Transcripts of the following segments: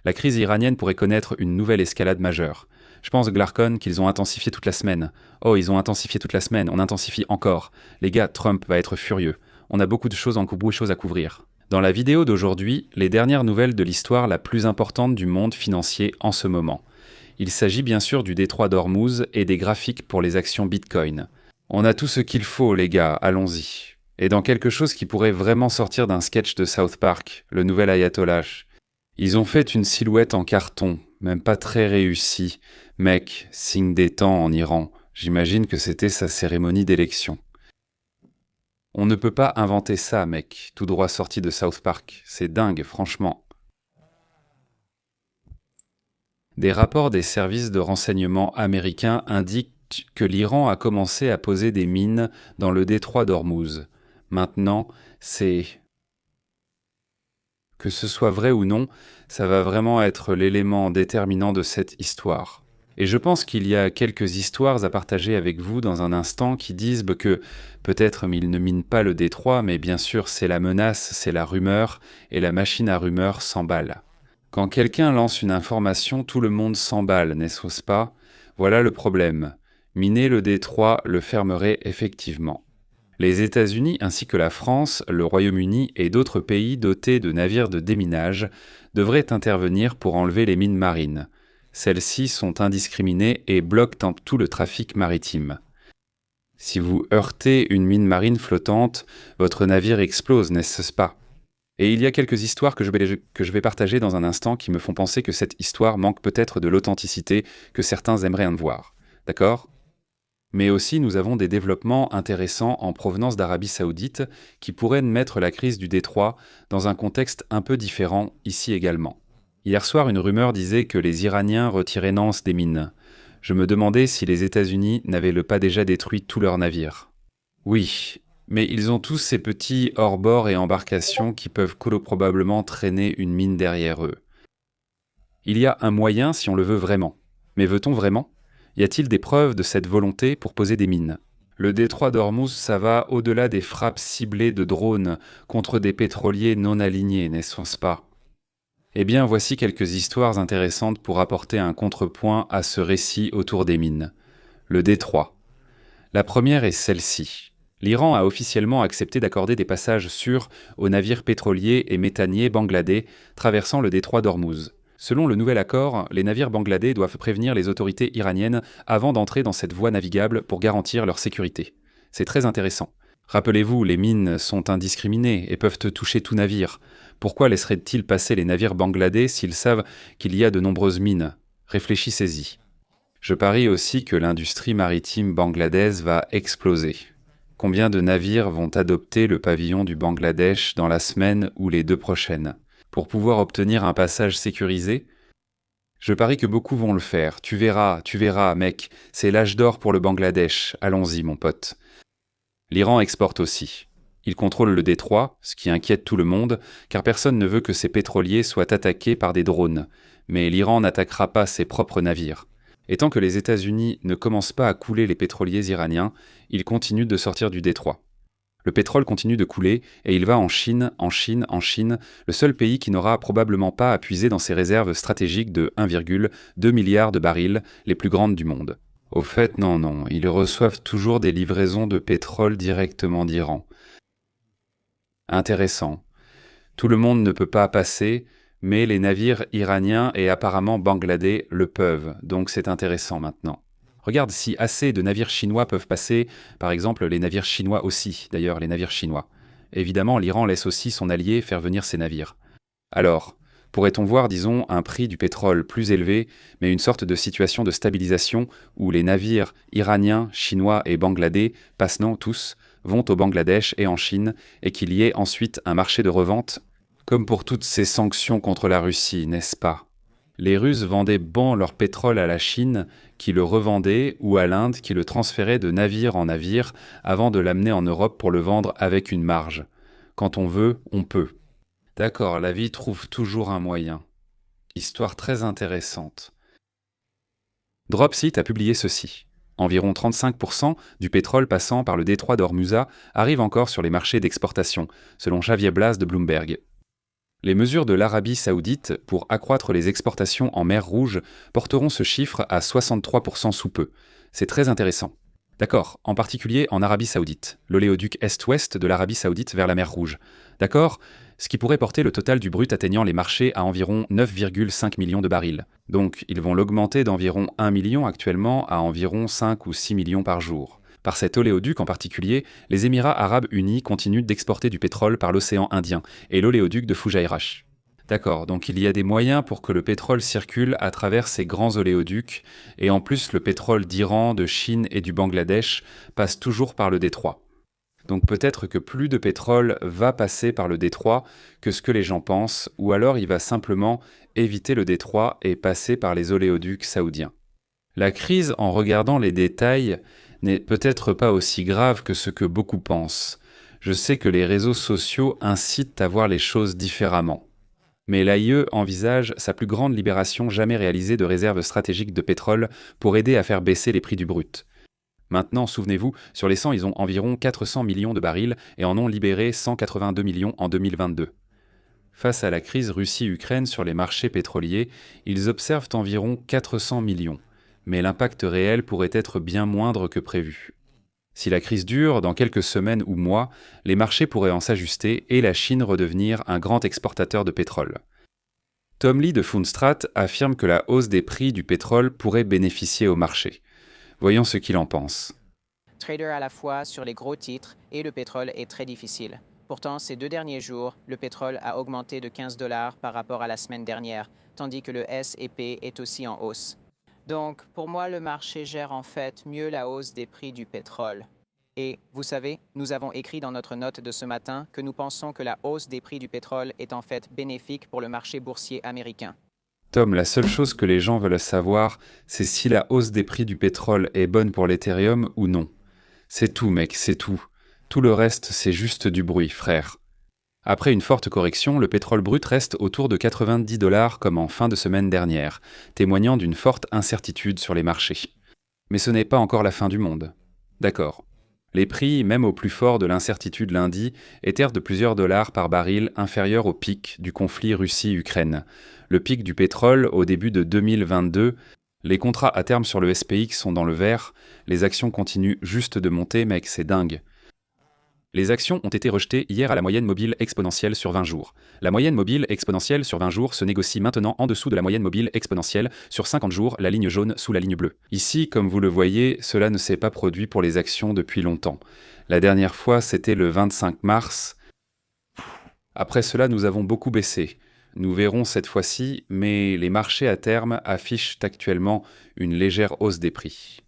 La crise iranienne pourrait connaître une nouvelle escalade majeure. Je pense, Glarkon, qu'ils ont intensifié toute la semaine. Oh, ils ont intensifié toute la semaine, on intensifie encore. Les gars, Trump va être furieux. On a beaucoup de choses à couvrir. Dans la vidéo d'aujourd'hui, les dernières nouvelles de l'histoire la plus importante du monde financier en ce moment. Il s'agit bien sûr du détroit d'Ormuz et des graphiques pour les actions Bitcoin. On a tout ce qu'il faut, les gars, allons-y. Et dans quelque chose qui pourrait vraiment sortir d'un sketch de South Park, le nouvel ayatollah. Ils ont fait une silhouette en carton, même pas très réussie. Mec, signe des temps en Iran. J'imagine que c'était sa cérémonie d'élection. On ne peut pas inventer ça, mec, tout droit sorti de South Park. C'est dingue, franchement. Des rapports des services de renseignement américains indiquent que l'Iran a commencé à poser des mines dans le détroit d'Ormuz. Maintenant, c'est... Que ce soit vrai ou non, ça va vraiment être l'élément déterminant de cette histoire. Et je pense qu'il y a quelques histoires à partager avec vous dans un instant qui disent que peut-être ils ne minent pas le détroit, mais bien sûr c'est la menace, c'est la rumeur, et la machine à rumeurs s'emballe. Quand quelqu'un lance une information, tout le monde s'emballe, n'est-ce pas? Voilà le problème. Miner le détroit le fermerait effectivement. Les États-Unis ainsi que la France, le Royaume-Uni et d'autres pays dotés de navires de déminage devraient intervenir pour enlever les mines marines. Celles-ci sont indiscriminées et bloquent tout le trafic maritime. Si vous heurtez une mine marine flottante, votre navire explose, n'est-ce pas? Et il y a quelques histoires que je vais partager dans un instant qui me font penser que cette histoire manque peut-être de l'authenticité que certains aimeraient en voir. D'accord ? Mais aussi, nous avons des développements intéressants en provenance d'Arabie Saoudite qui pourraient mettre la crise du détroit dans un contexte un peu différent ici également. Hier soir, une rumeur disait que les Iraniens retiraient Nance des mines. Je me demandais si les États-Unis n'avaient pas déjà détruit tous leurs navires. Oui, mais ils ont tous ces petits hors-bord et embarcations qui peuvent probablement traîner une mine derrière eux. Il y a un moyen si on le veut vraiment. Mais veut-on vraiment ? Y a-t-il des preuves de cette volonté pour poser des mines ? Le détroit d'Ormuz, ça va au-delà des frappes ciblées de drones contre des pétroliers non alignés, n'est-ce pas ? Eh bien, voici quelques histoires intéressantes pour apporter un contrepoint à ce récit autour des mines. Le détroit. La première est celle-ci. L'Iran a officiellement accepté d'accorder des passages sûrs aux navires pétroliers et méthaniers bangladais traversant le détroit d'Ormuz. Selon le nouvel accord, les navires bangladais doivent prévenir les autorités iraniennes avant d'entrer dans cette voie navigable pour garantir leur sécurité. C'est très intéressant. Rappelez-vous, les mines sont indiscriminées et peuvent toucher tout navire. Pourquoi laisseraient-ils passer les navires bangladais s'ils savent qu'il y a de nombreuses mines ? Réfléchissez-y. Je parie aussi que l'industrie maritime bangladaise va exploser. Combien de navires vont adopter le pavillon du Bangladesh dans la semaine ou les 2 prochaines ? Pour pouvoir obtenir un passage sécurisé ? Je parie que beaucoup vont le faire. Tu verras, mec, c'est l'âge d'or pour le Bangladesh. Allons-y, mon pote. L'Iran exporte aussi. Il contrôle le détroit, ce qui inquiète tout le monde, car personne ne veut que ses pétroliers soient attaqués par des drones. Mais l'Iran n'attaquera pas ses propres navires. Et tant que les États-Unis ne commencent pas à couler les pétroliers iraniens, ils continuent de sortir du détroit. Le pétrole continue de couler et il va en Chine, le seul pays qui n'aura probablement pas à puiser dans ses réserves stratégiques de 1,2 milliard de barils, les plus grandes du monde. Au fait, non, ils reçoivent toujours des livraisons de pétrole directement d'Iran. Intéressant. Tout le monde ne peut pas passer, mais les navires iraniens et apparemment bangladais le peuvent, donc c'est intéressant maintenant. Regarde si assez de navires chinois peuvent passer, par exemple les navires chinois aussi, d'ailleurs les navires chinois. Évidemment, l'Iran laisse aussi son allié faire venir ses navires. Alors, pourrait-on voir, disons, un prix du pétrole plus élevé, mais une sorte de situation de stabilisation où les navires iraniens, chinois et bangladais, tous, vont au Bangladesh et en Chine, et qu'il y ait ensuite un marché de revente, comme pour toutes ces sanctions contre la Russie, n'est-ce pas ? Les Russes vendaient leur pétrole à la Chine, qui le revendait, ou à l'Inde, qui le transférait de navire en navire, avant de l'amener en Europe pour le vendre avec une marge. Quand on veut, on peut. D'accord, la vie trouve toujours un moyen. Histoire très intéressante. Dropseed a publié ceci. Environ 35% du pétrole passant par le détroit d'Ormuz arrive encore sur les marchés d'exportation, selon Xavier Blas de Bloomberg. Les mesures de l'Arabie saoudite pour accroître les exportations en mer Rouge porteront ce chiffre à 63% sous peu. C'est très intéressant. D'accord, en particulier en Arabie saoudite, l'oléoduc Est-Ouest de l'Arabie saoudite vers la mer Rouge. D'accord, ce qui pourrait porter le total du brut atteignant les marchés à environ 9,5 millions de barils. Donc ils vont l'augmenter d'environ 1 million actuellement à environ 5 ou 6 millions par jour. Par cet oléoduc en particulier, les Émirats arabes unis continuent d'exporter du pétrole par l'océan Indien et l'oléoduc de Fujairah. D'accord, donc il y a des moyens pour que le pétrole circule à travers ces grands oléoducs, et en plus le pétrole d'Iran, de Chine et du Bangladesh passe toujours par le détroit. Donc peut-être que plus de pétrole va passer par le détroit que ce que les gens pensent, ou alors il va simplement éviter le détroit et passer par les oléoducs saoudiens. La crise, en regardant les détails, n'est peut-être pas aussi grave que ce que beaucoup pensent. Je sais que les réseaux sociaux incitent à voir les choses différemment. Mais l'AIE envisage sa plus grande libération jamais réalisée de réserves stratégiques de pétrole pour aider à faire baisser les prix du brut. Maintenant, souvenez-vous, sur les 100, ils ont environ 400 millions de barils et en ont libéré 182 millions en 2022. Face à la crise Russie-Ukraine sur les marchés pétroliers, ils observent environ 400 millions. Mais l'impact réel pourrait être bien moindre que prévu. Si la crise dure, dans quelques semaines ou mois, les marchés pourraient en s'ajuster et la Chine redevenir un grand exportateur de pétrole. Tom Lee de Fundstrat affirme que la hausse des prix du pétrole pourrait bénéficier au marché. Voyons ce qu'il en pense. Trader à la fois sur les gros titres et le pétrole est très difficile. Pourtant, ces 2 derniers jours, le pétrole a augmenté de 15 $ par rapport à la semaine dernière, tandis que le S&P est aussi en hausse. Donc, pour moi, le marché gère en fait mieux la hausse des prix du pétrole. Et, vous savez, nous avons écrit dans notre note de ce matin que nous pensons que la hausse des prix du pétrole est en fait bénéfique pour le marché boursier américain. Tom, la seule chose que les gens veulent savoir, c'est si la hausse des prix du pétrole est bonne pour l'Ethereum ou non. C'est tout, mec, c'est tout. Tout le reste, c'est juste du bruit, frère. Après une forte correction, le pétrole brut reste autour de 90 $ comme en fin de semaine dernière, témoignant d'une forte incertitude sur les marchés. Mais ce n'est pas encore la fin du monde. D'accord. Les prix, même au plus fort de l'incertitude lundi, étaient de plusieurs dollars par baril inférieurs au pic du conflit Russie-Ukraine. Le pic du pétrole au début de 2022, les contrats à terme sur le SPX sont dans le vert, les actions continuent juste de monter, mec, c'est dingue. Les actions ont été rejetées hier à la moyenne mobile exponentielle sur 20 jours. La moyenne mobile exponentielle sur 20 jours se négocie maintenant en dessous de la moyenne mobile exponentielle sur 50 jours, la ligne jaune sous la ligne bleue. Ici, comme vous le voyez, cela ne s'est pas produit pour les actions depuis longtemps. La dernière fois, c'était le 25 mars. Après cela, nous avons beaucoup baissé. Nous verrons cette fois-ci, mais les marchés à terme affichent actuellement une légère hausse des prix.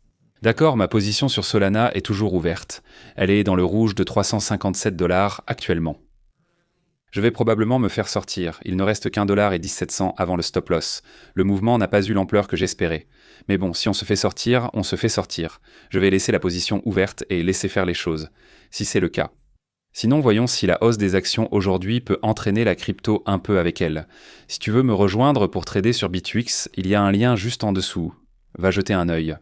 D'accord, ma position sur Solana est toujours ouverte. Elle est dans le rouge de 357 $ actuellement. Je vais probablement me faire sortir. Il ne reste qu'1 $ et 17 cents avant le stop loss. Le mouvement n'a pas eu l'ampleur que j'espérais. Mais bon, si on se fait sortir, on se fait sortir. Je vais laisser la position ouverte et laisser faire les choses, si c'est le cas. Sinon, voyons si la hausse des actions aujourd'hui peut entraîner la crypto un peu avec elle. Si tu veux me rejoindre pour trader sur BitUX, il y a un lien juste en dessous. Va jeter un œil.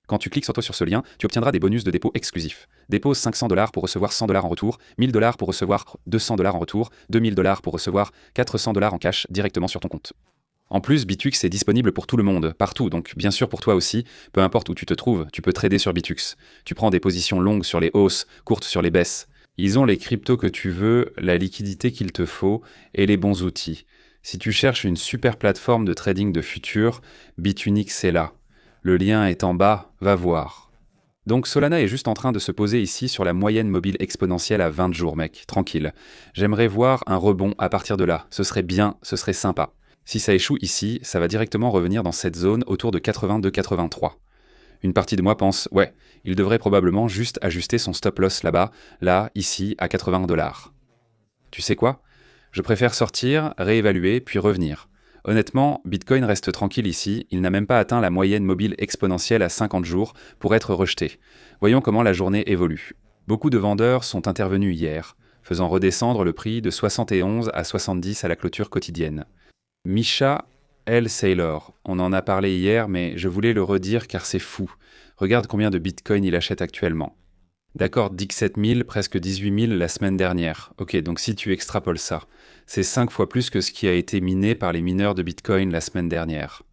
Quand tu cliques sur ce lien, tu obtiendras des bonus de dépôt exclusifs. Dépose 500 $ pour recevoir 100 $ en retour, 1000 $ pour recevoir 200 $ en retour, 2000 $ pour recevoir 400 $ en cash directement sur ton compte. En plus, BitUX est disponible pour tout le monde, partout, donc bien sûr pour toi aussi, peu importe où tu te trouves, tu peux trader sur BitUX. Tu prends des positions longues sur les hausses, courtes sur les baisses. Ils ont les cryptos que tu veux, la liquidité qu'il te faut et les bons outils. Si tu cherches une super plateforme de trading de futur, Bitunix est là. Le lien est en bas, va voir. Donc Solana est juste en train de se poser ici sur la moyenne mobile exponentielle à 20 jours, mec, tranquille. J'aimerais voir un rebond à partir de là, ce serait bien, ce serait sympa. Si ça échoue ici, ça va directement revenir dans cette zone autour de 82-83. Une partie de moi pense, ouais, il devrait probablement juste ajuster son stop loss là-bas, là, ici, à 80 $. Tu sais quoi ? Je préfère sortir, réévaluer, puis revenir. Honnêtement, Bitcoin reste tranquille ici, il n'a même pas atteint la moyenne mobile exponentielle à 50 jours pour être rejeté. Voyons comment la journée évolue. Beaucoup de vendeurs sont intervenus hier, faisant redescendre le prix de 71 à 70 à la clôture quotidienne. Misha L. Saylor, on en a parlé hier, mais je voulais le redire car c'est fou. Regarde combien de Bitcoin il achète actuellement. D'accord, 17 000, presque 18 000 la semaine dernière. Ok, donc si tu extrapoles ça, c'est 5 fois plus que ce qui a été miné par les mineurs de Bitcoin la semaine dernière.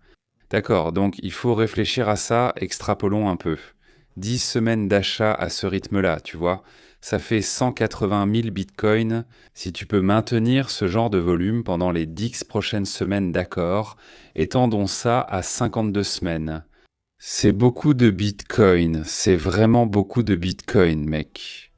D'accord, donc il faut réfléchir à ça, extrapolons un peu. 10 semaines d'achat à ce rythme-là, tu vois, ça fait 180 000 bitcoins. Si tu peux maintenir ce genre de volume pendant les 10 prochaines semaines d'accord, étendons ça à 52 semaines. C'est beaucoup de bitcoin, c'est vraiment beaucoup de bitcoin, mec.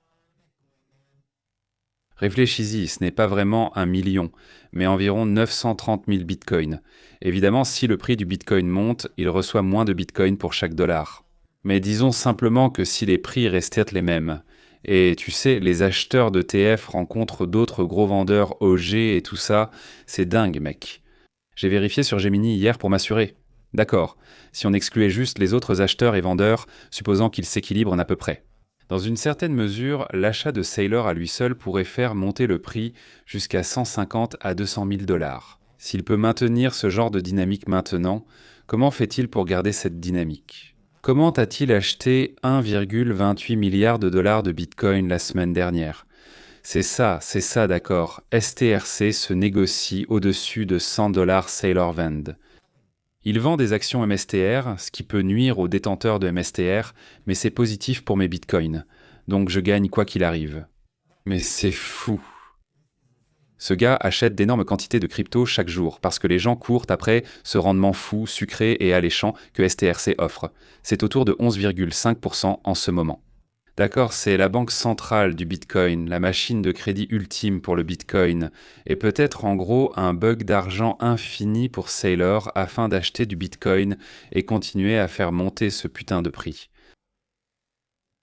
Réfléchis-y, ce n'est pas vraiment 1 million, mais environ 930 000 bitcoins. Évidemment, si le prix du bitcoin monte, il reçoit moins de bitcoins pour chaque dollar. Mais disons simplement que si les prix restaient les mêmes, et tu sais, les acheteurs de TF rencontrent d'autres gros vendeurs OG et tout ça, c'est dingue, mec. J'ai vérifié sur Gemini hier pour m'assurer. D'accord, si on excluait juste les autres acheteurs et vendeurs, supposant qu'ils s'équilibrent à peu près. Dans une certaine mesure, l'achat de Saylor à lui seul pourrait faire monter le prix jusqu'à 150 à 200 000 dollars. S'il peut maintenir ce genre de dynamique maintenant, comment fait-il pour garder cette dynamique? Comment a-t-il acheté 1,28 milliard de dollars de Bitcoin la semaine dernière? C'est ça, d'accord. STRC se négocie au-dessus de 100 dollars Saylor Vend. Il vend des actions MSTR, ce qui peut nuire aux détenteurs de MSTR, mais c'est positif pour mes bitcoins. Donc je gagne quoi qu'il arrive. Mais c'est fou. Ce gars achète d'énormes quantités de crypto chaque jour parce que les gens courent après ce rendement fou, sucré et alléchant que STRC offre. C'est autour de 11,5% en ce moment. D'accord, c'est la banque centrale du Bitcoin, la machine de crédit ultime pour le Bitcoin, et peut-être en gros un bug d'argent infini pour Saylor afin d'acheter du Bitcoin et continuer à faire monter ce putain de prix.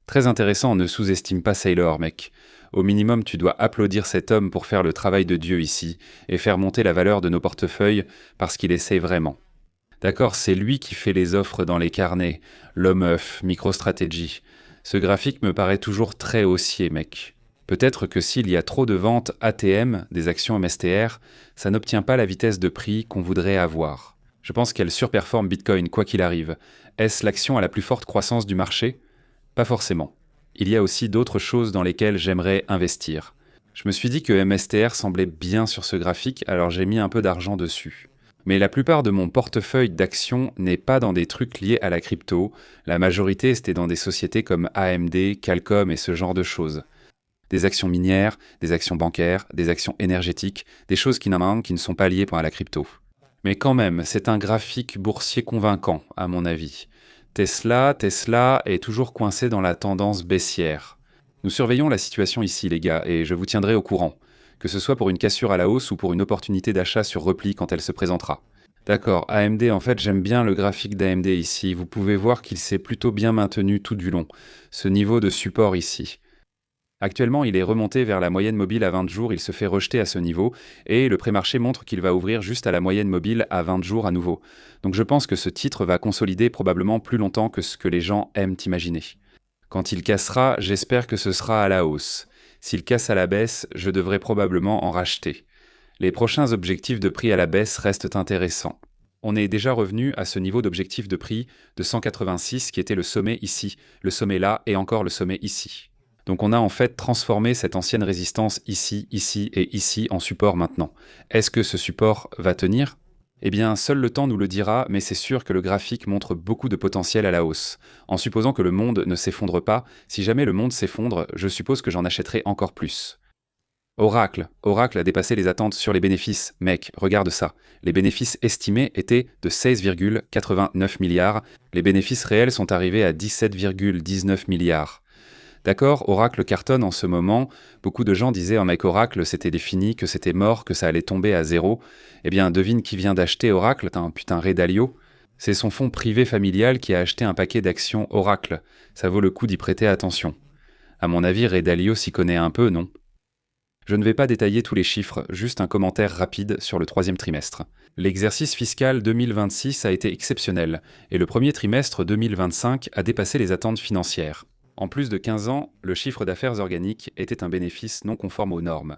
Très intéressant, ne sous-estime pas Saylor, mec. Au minimum, tu dois applaudir cet homme pour faire le travail de Dieu ici, et faire monter la valeur de nos portefeuilles parce qu'il essaie vraiment. D'accord, c'est lui qui fait les offres dans les carnets, l'homme-œuf, MicroStrategy. Ce graphique me paraît toujours très haussier, mec. Peut-être que s'il y a trop de ventes ATM, des actions MSTR, ça n'obtient pas la vitesse de prix qu'on voudrait avoir. Je pense qu'elle surperforme Bitcoin quoi qu'il arrive. Est-ce l'action à la plus forte croissance du marché? Pas forcément. Il y a aussi d'autres choses dans lesquelles j'aimerais investir. Je me suis dit que MSTR semblait bien sur ce graphique, alors j'ai mis un peu d'argent dessus. Mais la plupart de mon portefeuille d'actions n'est pas dans des trucs liés à la crypto. La majorité, c'était dans des sociétés comme AMD, Qualcomm et ce genre de choses. Des actions minières, des actions bancaires, des actions énergétiques, des choses qui ne sont pas liées à la crypto. Mais quand même, c'est un graphique boursier convaincant, à mon avis. Tesla est toujours coincé dans la tendance baissière. Nous surveillons la situation ici, les gars, et je vous tiendrai au courant. Que ce soit pour une cassure à la hausse ou pour une opportunité d'achat sur repli quand elle se présentera. D'accord, AMD, en fait, j'aime bien le graphique d'AMD ici. Vous pouvez voir qu'il s'est plutôt bien maintenu tout du long. Ce niveau de support ici. Actuellement, il est remonté vers la moyenne mobile à 20 jours, il se fait rejeter à ce niveau, et le pré-marché montre qu'il va ouvrir juste à la moyenne mobile à 20 jours à nouveau. Donc je pense que ce titre va consolider probablement plus longtemps que ce que les gens aiment imaginer. Quand il cassera, j'espère que ce sera à la hausse. S'il casse à la baisse, je devrais probablement en racheter. Les prochains objectifs de prix à la baisse restent intéressants. On est déjà revenu à ce niveau d'objectif de prix de 186 qui était le sommet ici, le sommet là et encore le sommet ici. Donc on a en fait transformé cette ancienne résistance ici, ici et ici en support maintenant. Est-ce que ce support va tenir ? Eh bien, seul le temps nous le dira, mais c'est sûr que le graphique montre beaucoup de potentiel à la hausse. En supposant que le monde ne s'effondre pas, si jamais le monde s'effondre, je suppose que j'en achèterai encore plus. Oracle a dépassé les attentes sur les bénéfices. Mec, regarde ça. Les bénéfices estimés étaient de 16,89 milliards. Les bénéfices réels sont arrivés à 17,19 milliards. D'accord, Oracle cartonne en ce moment. Beaucoup de gens disaient avec Oracle, c'était défini, que c'était mort, que ça allait tomber à zéro. Eh bien, devine qui vient d'acheter Oracle, t'as un putain Ray Dalio. C'est son fonds privé familial qui a acheté un paquet d'actions Oracle. Ça vaut le coup d'y prêter attention. À mon avis, Ray Dalio s'y connaît un peu, non ? Je ne vais pas détailler tous les chiffres, juste un commentaire rapide sur le troisième trimestre. L'exercice fiscal 2026 a été exceptionnel, et le premier trimestre 2025 a dépassé les attentes financières. En plus de 15 ans, le chiffre d'affaires organique était un bénéfice non conforme aux normes.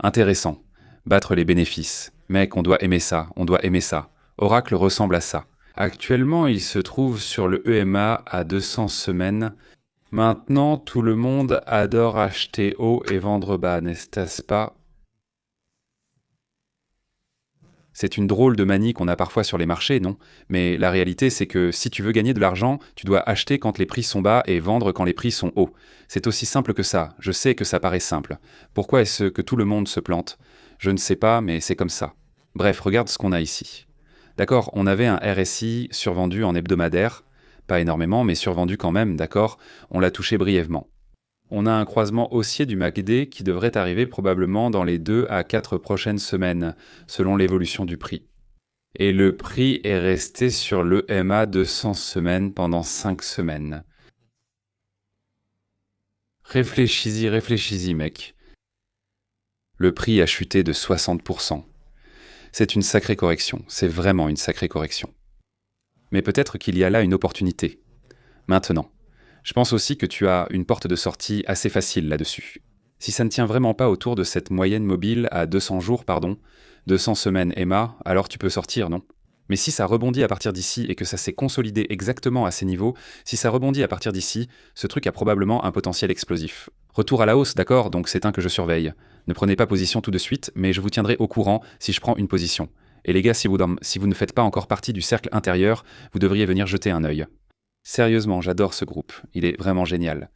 Intéressant. Battre les bénéfices. Mec, on doit aimer ça, on doit aimer ça. Oracle ressemble à ça. Actuellement, il se trouve sur le EMA à 200 semaines. Maintenant, tout le monde adore acheter haut et vendre bas, n'est-ce pas? C'est une drôle de manie qu'on a parfois sur les marchés, non? Mais la réalité, c'est que si tu veux gagner de l'argent, tu dois acheter quand les prix sont bas et vendre quand les prix sont hauts. C'est aussi simple que ça. Je sais que ça paraît simple. Pourquoi est-ce que tout le monde se plante? Je ne sais pas, mais c'est comme ça. Bref, regarde ce qu'on a ici. D'accord, on avait un RSI survendu en hebdomadaire. Pas énormément, mais survendu quand même, d'accord? On l'a touché brièvement. On a un croisement haussier du MACD qui devrait arriver probablement dans les 2 à 4 prochaines semaines, selon l'évolution du prix. Et le prix est resté sur le MA 200 semaines pendant 5 semaines. Réfléchis-y, mec. Le prix a chuté de 60%. C'est une sacrée correction, c'est vraiment une sacrée correction. Mais peut-être qu'il y a là une opportunité. Maintenant. Je pense aussi que tu as une porte de sortie assez facile là-dessus. Si ça ne tient vraiment pas autour de cette moyenne mobile à 200 jours, 200 semaines EMA, alors tu peux sortir, non? Mais si ça rebondit à partir d'ici et que ça s'est consolidé exactement à ces niveaux, si ça rebondit à partir d'ici, ce truc a probablement un potentiel explosif. Retour à la hausse, d'accord, donc c'est un que je surveille. Ne prenez pas position tout de suite, mais je vous tiendrai au courant si je prends une position. Et les gars, si vous ne faites pas encore partie du cercle intérieur, vous devriez venir jeter un œil. Sérieusement, j'adore ce groupe, il est vraiment génial.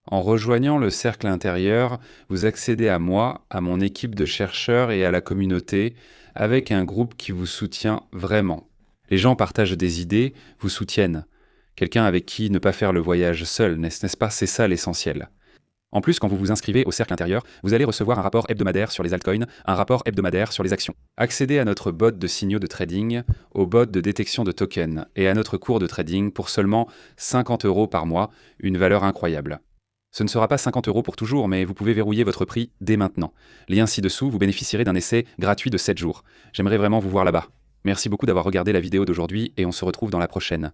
En rejoignant le cercle intérieur, vous accédez à moi, à mon équipe de chercheurs et à la communauté, avec un groupe qui vous soutient vraiment. Les gens partagent des idées, vous soutiennent. Quelqu'un avec qui ne pas faire le voyage seul, n'est-ce pas? C'est ça l'essentiel. En plus, quand vous vous inscrivez au cercle intérieur, vous allez recevoir un rapport hebdomadaire sur les altcoins, un rapport hebdomadaire sur les actions. Accédez à notre bot de signaux de trading, au bot de détection de tokens et à notre cours de trading pour seulement 50 € par mois, une valeur incroyable. Ce ne sera pas 50 € pour toujours, mais vous pouvez verrouiller votre prix dès maintenant. Lien ci-dessous, vous bénéficierez d'un essai gratuit de 7 jours. J'aimerais vraiment vous voir là-bas. Merci beaucoup d'avoir regardé la vidéo d'aujourd'hui et on se retrouve dans la prochaine.